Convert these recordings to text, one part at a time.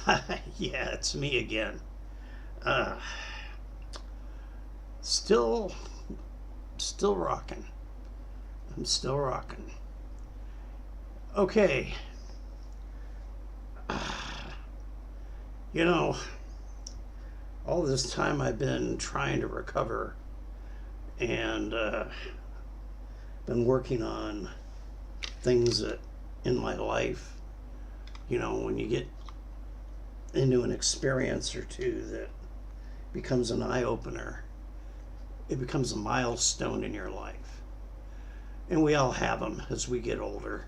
Yeah, it's me again. Uh, still, still rocking. I'm still rocking. Okay, you know, all this time I've been trying to recover and been working on things that in my life, when you get into an experience or two that becomes an eye opener, it becomes a milestone in your life. And we all have them as we get older.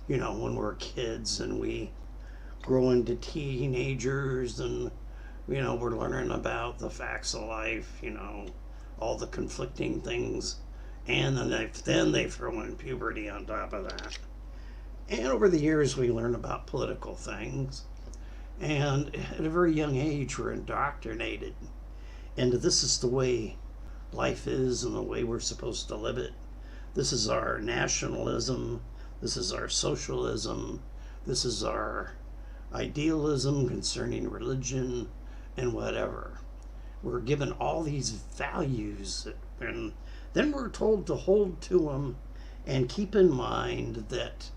When we're kids and we grow into teenagers and, we're learning about the facts of life, all the conflicting things. And then they throw in puberty on top of that. And over the years, we learn about political things. And at a very young age, we're indoctrinated. And this is the way life is and the way we're supposed to live it. This is our nationalism. This is our socialism. This is our idealism concerning religion and whatever. We're given all these values, and then we're told to hold to them and keep in mind that,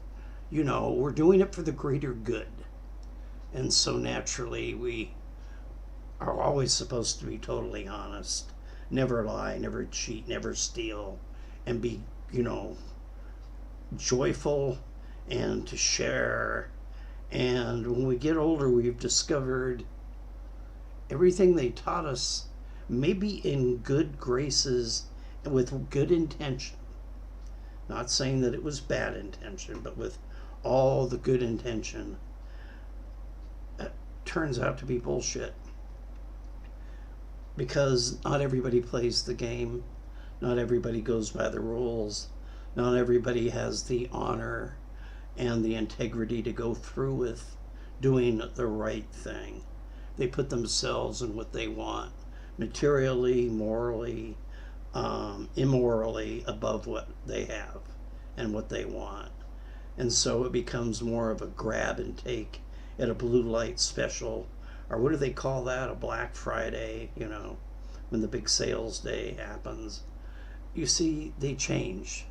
we're doing it for the greater good. And so naturally, we are always supposed to be totally honest, never lie, never cheat, never steal, and be, joyful and to share. And when we get older, we've discovered everything they taught us, maybe in good graces and with good intention. Not saying that it was bad intention, but with all the good intention, it turns out to be bullshit. Because not everybody plays the game, not everybody goes by the rules, not everybody has the honor and the integrity to go through with doing the right thing. They put themselves in what they want, materially, morally, immorally, above what they have and what they want. And so it becomes more of a grab and take at a blue light special, or what do they call that? A Black Friday, when the big sales day happens. You see, they change.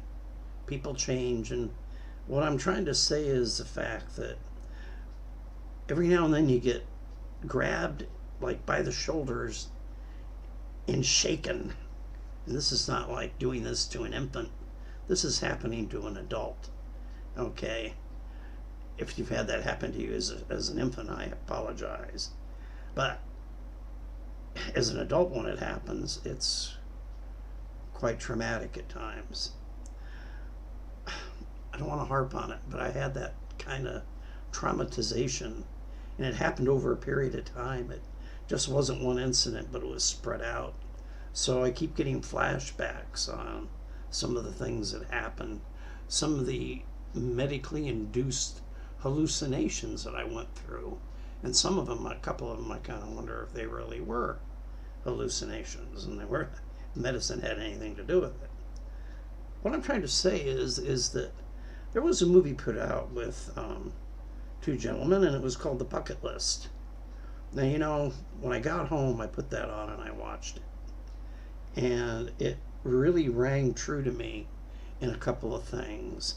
People change. And what I'm trying to say is the fact that every now and then you get grabbed like by the shoulders and shaken. And this is not like doing this to an infant. This is happening to an adult. Okay? If you've had that happen to you as an infant, I apologize. But as an adult, when it happens, it's quite traumatic at times. I don't want to harp on it, but I had that kind of traumatization, and it happened over a period of time. It just wasn't one incident, but it was spread out. So I keep getting flashbacks on some of the things that happened, some of the medically induced hallucinations that I went through. And some of them, a couple of them, I kind of wonder if they really were hallucinations and medicine had anything to do with it. What I'm trying to say is that there was a movie put out with two gentlemen, and it was called The Bucket List. Now, when I got home, I put that on and I watched it. And it really rang true to me in a couple of things.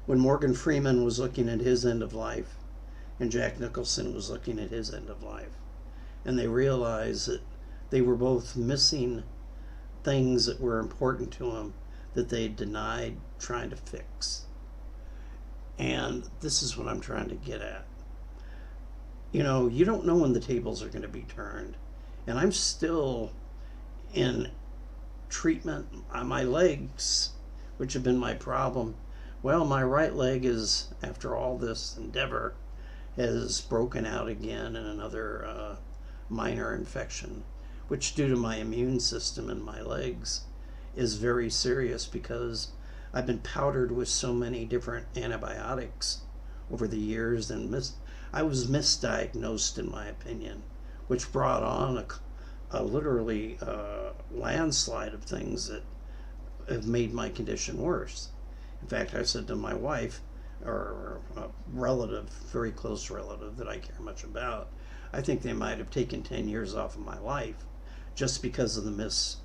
When Morgan Freeman was looking at his end of life, and Jack Nicholson was looking at his end of life, and they realized that they were both missing things that were important to them that they denied trying to fix. And this is what I'm trying to get at. You don't know when the tables are going to be turned. And I'm still in treatment on my legs, which have been my problem. Well, my right leg is, after all this endeavor, has broken out again in another minor infection, which due to my immune system in my legs is very serious because I've been powdered with so many different antibiotics over the years, and I was misdiagnosed, in my opinion, which brought on a literally landslide of things that have made my condition worse. In fact, I said to my wife, or a relative, very close relative that I care much about, I think they might have taken 10 years off of my life just because of the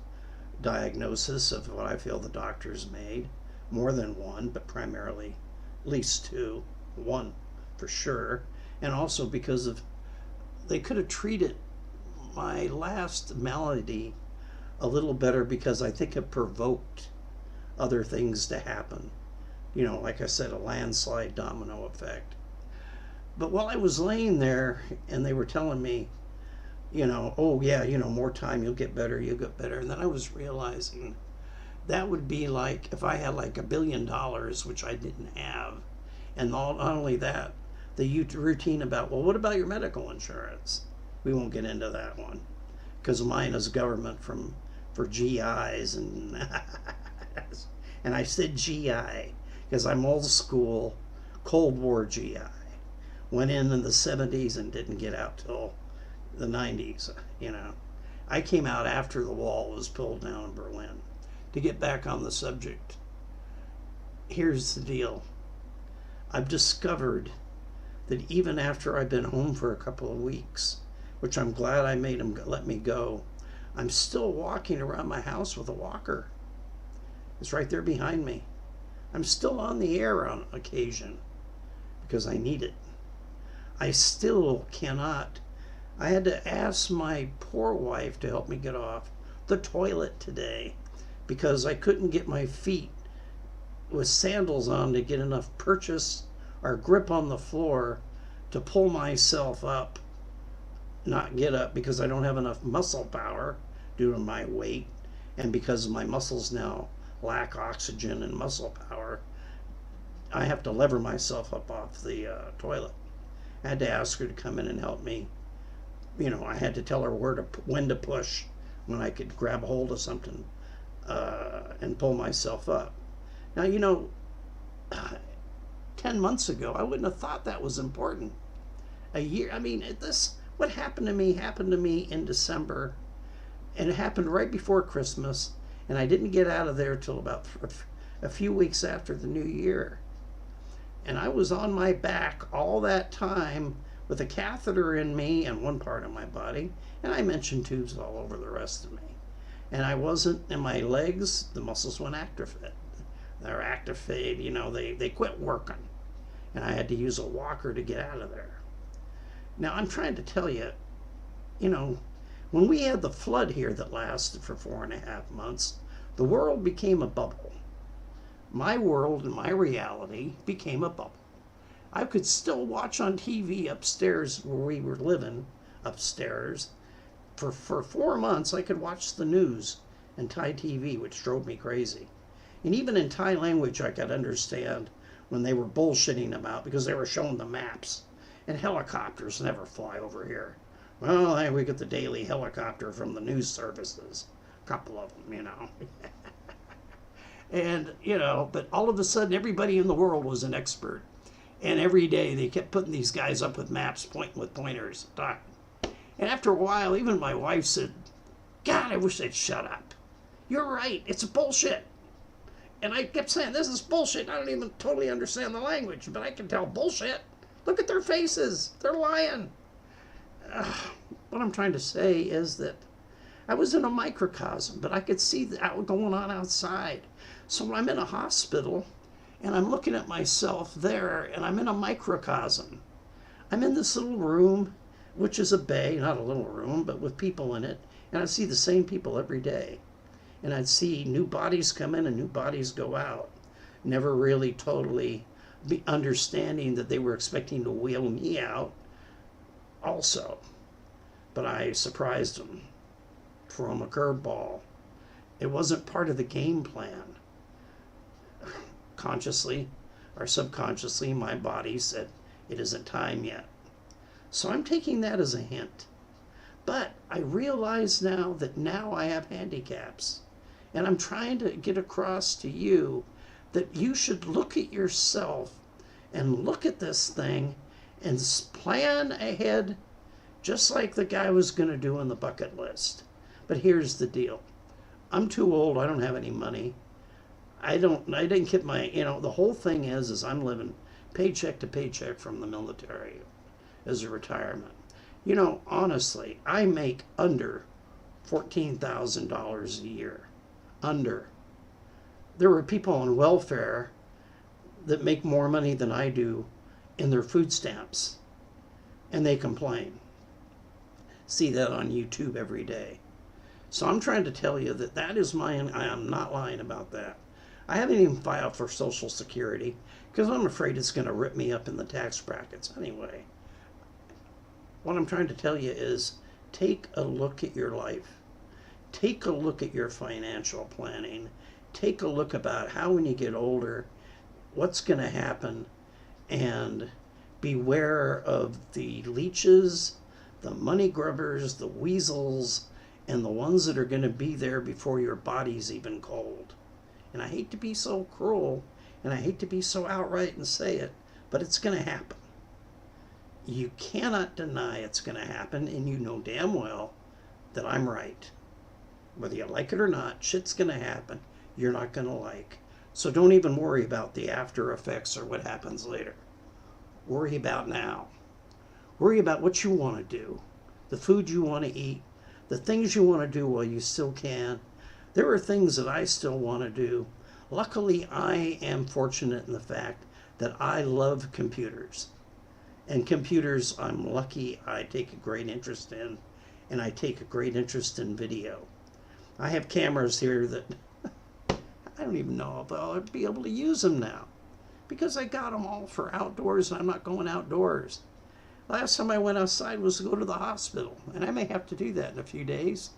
misdiagnosis of what I feel the doctors made. More than one, but primarily at least two, one for sure. And also because of they could have treated my last malady a little better, because I think it provoked other things to happen. You know, like I said, a landslide domino effect. But while I was laying there and they were telling me, you know, oh yeah, you know, more time, you'll get better, you'll get better. And then I was realizing that would be like if I had like $1 billion, which I didn't have. And not only that, the routine about, well, what about your medical insurance? We won't get into that one because mine is government for GIs and and I said GI because I'm old school Cold War GI. Went in the 70s and didn't get out till the 90s, you know. I came out after the wall was pulled down in Berlin. To get back on the subject, here's the deal. I've discovered that even after I've been home for a couple of weeks, which I'm glad I made him let me go, I'm still walking around my house with a walker. It's right there behind me. I'm still on the air on occasion because I need it. I still cannot. I had to ask my poor wife to help me get off the toilet today because I couldn't get my feet with sandals on to get enough purchase or grip on the floor to pull myself up, not get up, because I don't have enough muscle power due to my weight and because my muscles now lack oxygen and muscle power. I have to lever myself up off the toilet. I had to ask her to come in and help me. You know, I had to tell her when to push, when I could grab hold of something and pull myself up. Now, you know, 10 months ago, I wouldn't have thought that was important. A year, I mean, what happened to me in December, and it happened right before Christmas, and I didn't get out of there till about a few weeks after the new year. And I was on my back all that time with a catheter in me and one part of my body, and I mentioned tubes all over the rest of me. And I wasn't, in my legs, the muscles went atrophied. They're atrophied, you know, they quit working. And I had to use a walker to get out of there. Now, I'm trying to tell you, you know, when we had the flood here that lasted for 4.5 months, the world became a bubble. My world and my reality became a bubble. I could still watch on TV upstairs where we were living, upstairs. For 4 months, I could watch the news in Thai TV, which drove me crazy. And even in Thai language, I could understand when they were bullshitting about, because they were showing the maps. And helicopters never fly over here. Well, hey, we get the daily helicopter from the news services. A couple of them, you know. And, you know, but all of a sudden, everybody in the world was an expert. And every day, they kept putting these guys up with maps, pointing with pointers. And after a while, even my wife said, God, I wish they'd shut up. You're right, it's bullshit. And I kept saying, this is bullshit. I don't even totally understand the language, but I can tell bullshit. Look at their faces. They're lying. What I'm trying to say is that I was in a microcosm, but I could see that going on outside. So when I'm in a hospital and I'm looking at myself there and I'm in a microcosm, I'm in this little room, which is a bay, not a little room, but with people in it. And I see the same people every day. And I'd see new bodies come in and new bodies go out. Never really totally be understanding that they were expecting to wheel me out also. But I surprised them, threw them a curveball. It wasn't part of the game plan. Consciously or subconsciously, my body said, it isn't time yet. So I'm taking that as a hint. But I realize now that now I have handicaps. And I'm trying to get across to you that you should look at yourself and look at this thing and plan ahead just like the guy was going to do on the bucket list. But here's the deal. I'm too old. I don't have any money. I didn't get my, you know, the whole thing is I'm living paycheck to paycheck from the military as a retirement. Honestly, I make under $14,000 a year. Under. There are people on welfare that make more money than I do in their food stamps, and they complain. See that on YouTube every day. So I'm trying to tell you that is I am not lying about that. I haven't even filed for Social Security because I'm afraid it's going to rip me up in the tax brackets anyway. What I'm trying to tell you is take a look at your life. Take a look at your financial planning. Take a look about how when you get older, what's going to happen, and beware of the leeches, the money grubbers, the weasels, and the ones that are going to be there before your body's even cold. And I hate to be so cruel, and I hate to be so outright and say it, but it's going to happen. You cannot deny it's going to happen, and you know damn well that I'm right. Whether you like it or not, shit's going to happen you're not going to like. So don't even worry about the after effects or what happens later. Worry about now. Worry about what you want to do, the food you want to eat, the things you want to do while you still can. There are things that I still want to do. Luckily, I am fortunate in the fact that I love computers. And computers, I'm lucky I take a great interest in, and I take a great interest in video. I have cameras here that I don't even know if I'll be able to use them now, because I got them all for outdoors and I'm not going outdoors. Last time I went outside was to go to the hospital, and I may have to do that in a few days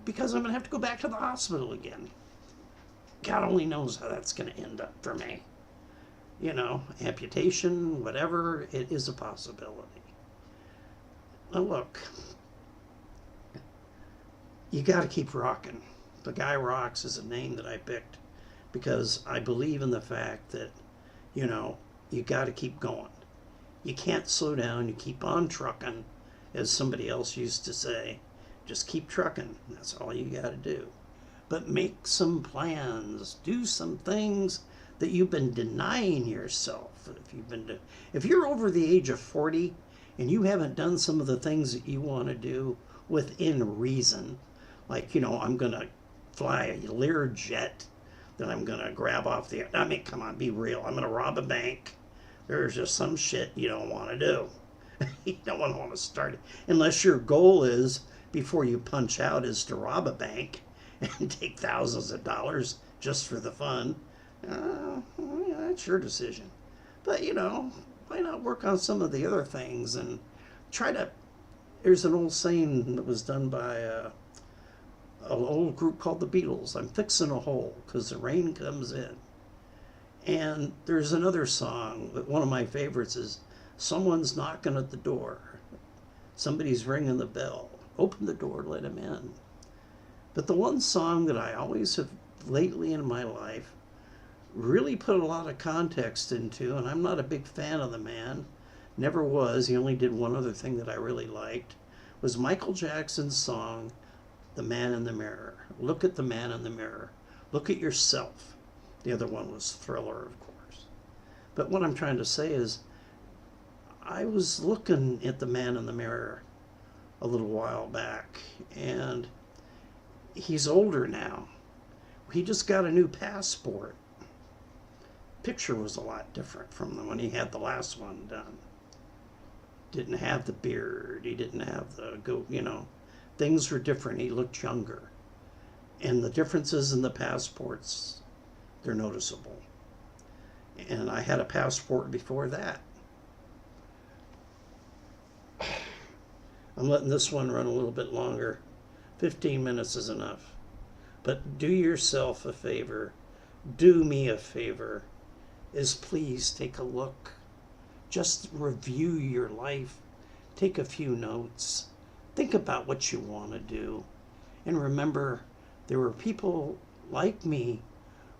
because I'm going to have to go back to the hospital again. God only knows how that's going to end up for me. Amputation, whatever, it is a possibility. Now look, you got to keep rocking. The Guy Rocks is a name that I picked because I believe in the fact that, you got to keep going. You can't slow down. You keep on trucking, as somebody else used to say. Just keep trucking. That's all you got to do. But make some plans. Do some things that you've been denying yourself. If you're over the age of 40 and you haven't done some of the things that you want to do within reason, like, I'm going to fly a Lear jet that I'm going to grab off the... I mean, come on, be real. I'm going to rob a bank. There's just some shit you don't want to do. You don't want to start it. Unless your goal is, before you punch out, is to rob a bank and take thousands of dollars just for the fun. That's your decision. But, why not work on some of the other things and try to... There's an old saying that was done by an old group called the Beatles. I'm fixing a hole because the rain comes in. And there's another song that one of my favorites is, someone's knocking at the door. Somebody's ringing the bell. Open the door, let him in. But the one song that I always have lately in my life really put a lot of context into, and I'm not a big fan of the man, never was, he only did one other thing that I really liked, was Michael Jackson's song, The Man in the Mirror. Look at the man in the mirror. Look at yourself. The other one was Thriller, of course. But what I'm trying to say is, I was looking at the man in the mirror a little while back, and he's older now. He just got a new passport. Picture was a lot different from when he had the last one done. Didn't have the beard. He didn't have the things were different. He looked younger. And the differences in the passports, they're noticeable. And I had a passport before that. I'm letting this one run a little bit longer. 15 minutes is enough. But do yourself a favor. Do me a favor. Is please take a look. Just review your life. Take a few notes. Think about what you want to do. And remember, there were people like me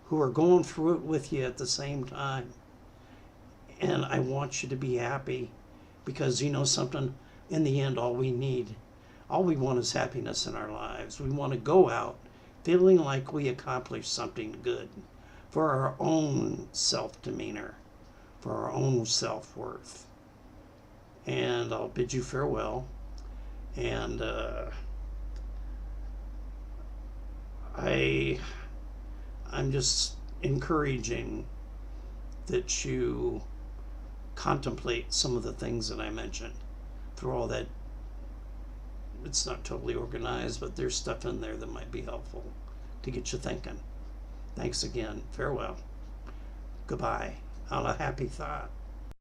who are going through it with you at the same time. And I want you to be happy because you know something, in the end, all we want is happiness in our lives. We want to go out feeling like we accomplished something good for our own self-demeanor, for our own self-worth. And I'll bid you farewell. And I'm just encouraging that you contemplate some of the things that I mentioned. Through all that, it's not totally organized, but there's stuff in there that might be helpful to get you thinking. Thanks again. Farewell. Goodbye. On a happy thought.